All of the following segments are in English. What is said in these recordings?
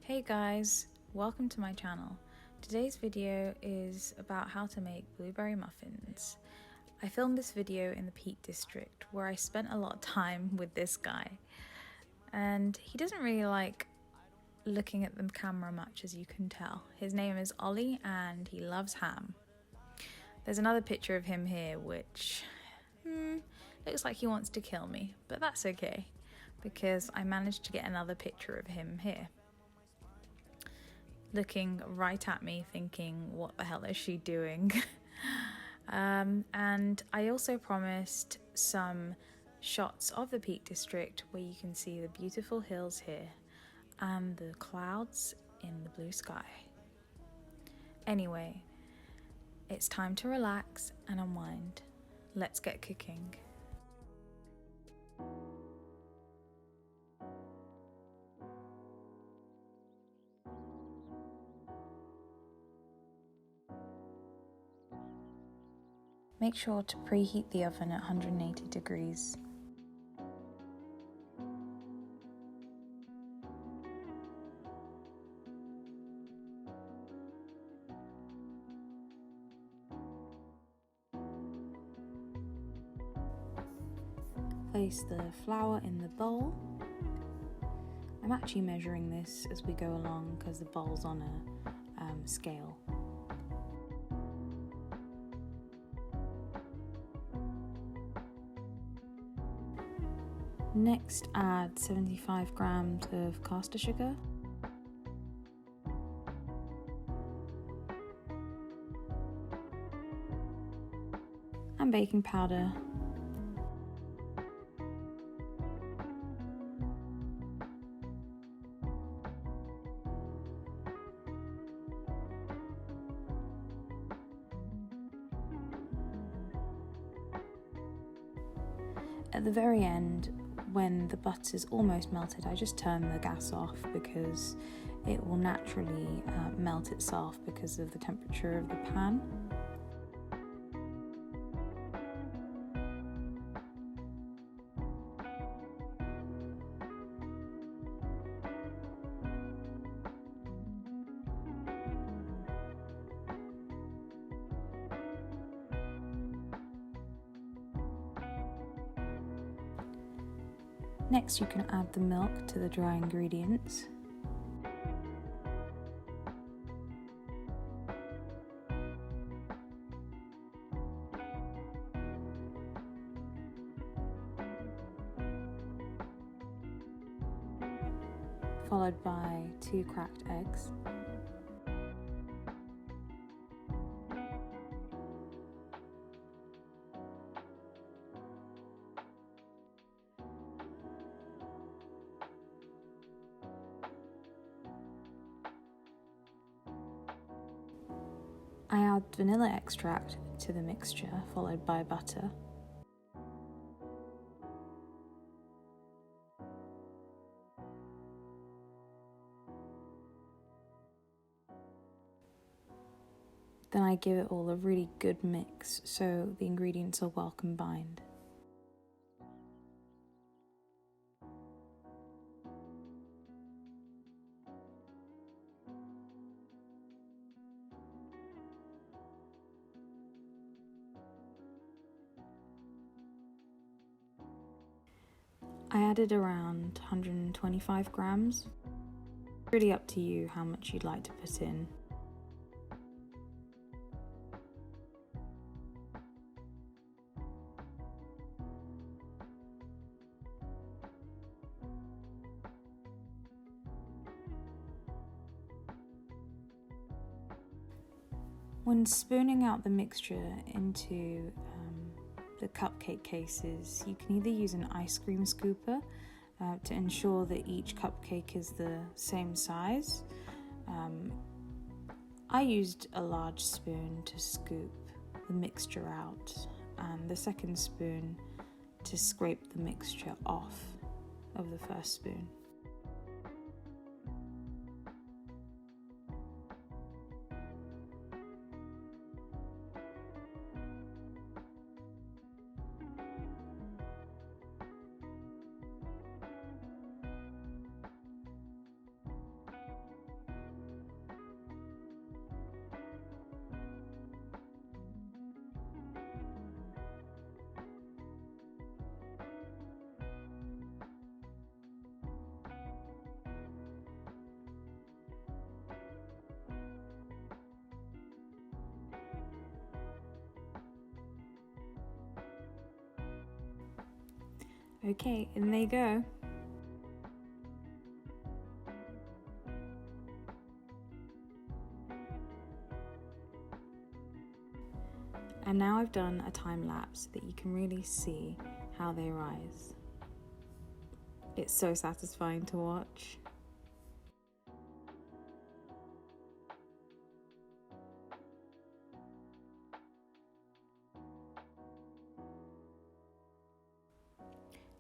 Hey guys, welcome to my channel. Today's video is about how to make blueberry muffins. I filmed this video in the Peak District where I spent a lot of time with this guy, and he doesn't really like looking at the camera much, as you can tell. His name is Ollie and he loves ham. There's another picture of him here which looks like he wants to kill me, but that's okay because I managed to get another picture of him here, looking right at me thinking, what the hell is she doing? And I also promised some shots of the Peak District where you can see the beautiful hills here and the clouds in the blue sky. Anyway, it's time to relax and unwind. Let's get cooking. Make sure to preheat the oven at 180 degrees. Place the flour in the bowl. I'm actually measuring this as we go along because the bowl's on a scale. Next, add 75 grams of caster sugar, and baking powder. At the very end, when the butter is almost melted, I just turn the gas off because it will naturally melt itself because of the temperature of the pan. Next, you can add the milk to the dry ingredients. Followed by 2 cracked eggs. I add vanilla extract to the mixture, followed by butter. Then I give it all a really good mix so the ingredients are well combined. I added around 125 grams. Really up to you how much you'd like to put in. When spooning out the mixture into the cupcake cases, you can either use an ice cream scooper to ensure that each cupcake is the same size. I used a large spoon to scoop the mixture out and the second spoon to scrape the mixture off of the first spoon. Okay, in they go. And now I've done a time lapse so that you can really see how they rise. It's so satisfying to watch.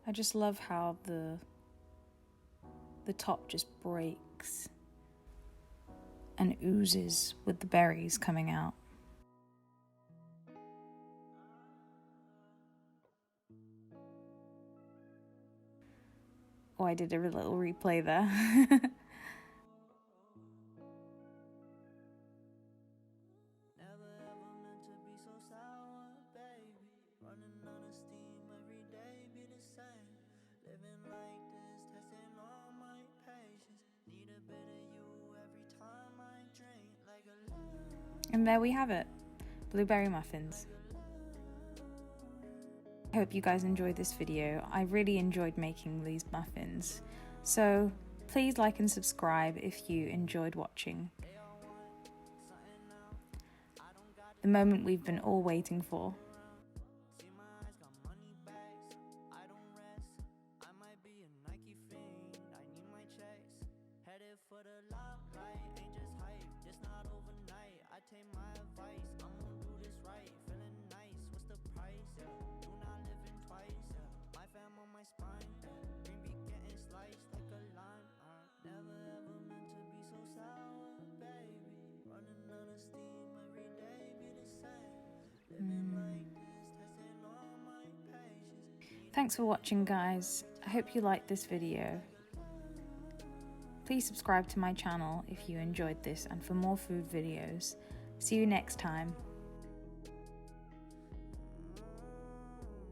I just love how the top just breaks and oozes with the berries coming out. Oh, I did a little replay there. And there we have it, blueberry muffins. I hope you guys enjoyed this video. I really enjoyed making these muffins. So please like and subscribe if you enjoyed watching. The moment we've been all waiting for. Thanks for watching, guys. I hope you liked this video. Please subscribe to my channel if you enjoyed this and for more food videos. See you next time.